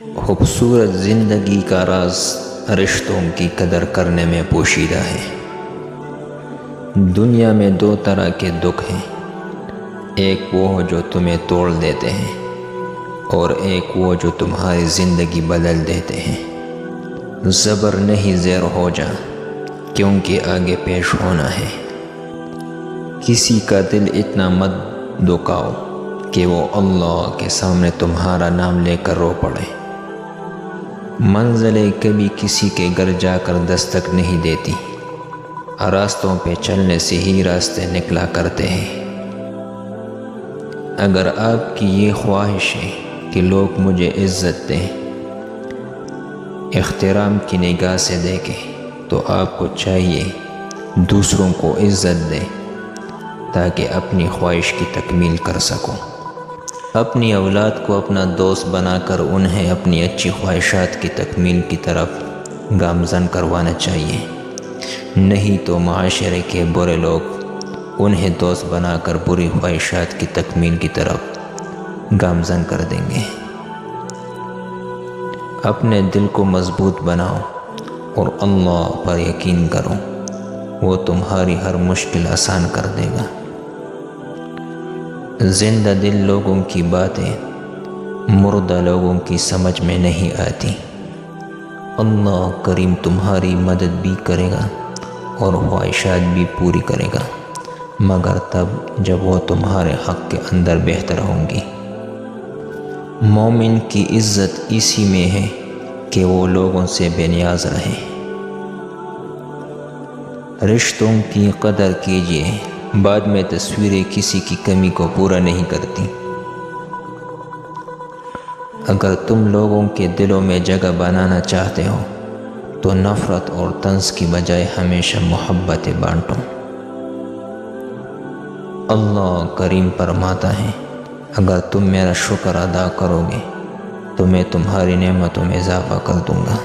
خوبصورت زندگی کا راز رشتوں کی قدر کرنے میں پوشیدہ ہے۔ دنیا میں دو طرح کے دکھ ہیں، ایک وہ جو تمہیں توڑ دیتے ہیں اور ایک وہ جو تمہاری زندگی بدل دیتے ہیں۔ زبر نہیں زیر ہو جا، کیونکہ آگے پیش ہونا ہے۔ کسی کا دل اتنا مت دکھاؤ کہ وہ اللہ کے سامنے تمہارا نام لے کر رو پڑے۔ منزلیں کبھی کسی کے گھر جا کر دستک نہیں دیتی، راستوں پہ چلنے سے ہی راستے نکلا کرتے ہیں۔ اگر آپ کی یہ خواہش ہے کہ لوگ مجھے عزت دیں، احترام کی نگاہ سے دیکھیں، تو آپ کو چاہیے دوسروں کو عزت دیں تاکہ اپنی خواہش کی تکمیل کر سکو۔ اپنی اولاد کو اپنا دوست بنا کر انہیں اپنی اچھی خواہشات کی تکمیل کی طرف گامزن کروانا چاہیے، نہیں تو معاشرے کے برے لوگ انہیں دوست بنا کر بری خواہشات کی تکمیل کی طرف گامزن کر دیں گے۔ اپنے دل کو مضبوط بناؤ اور اللہ پر یقین کرو، وہ تمہاری ہر مشکل آسان کر دے گا۔ زندہ دل لوگوں کی باتیں مردہ لوگوں کی سمجھ میں نہیں آتی۔ اللہ کریم تمہاری مدد بھی کرے گا اور خواہشات بھی پوری کرے گا، مگر تب جب وہ تمہارے حق کے اندر بہتر ہوں گی۔ مومن کی عزت اسی میں ہے کہ وہ لوگوں سے بے نیاز رہے۔ رشتوں کی قدر کیجیے، بعد میں تصویریں کسی کی کمی کو پورا نہیں کرتی۔ اگر تم لوگوں کے دلوں میں جگہ بنانا چاہتے ہو تو نفرت اور طنز کی بجائے ہمیشہ محبتیں بانٹو۔ اللہ کریم فرماتا ہے، اگر تم میرا شکر ادا کرو گے تو میں تمہاری نعمتوں میں اضافہ کر دوں گا۔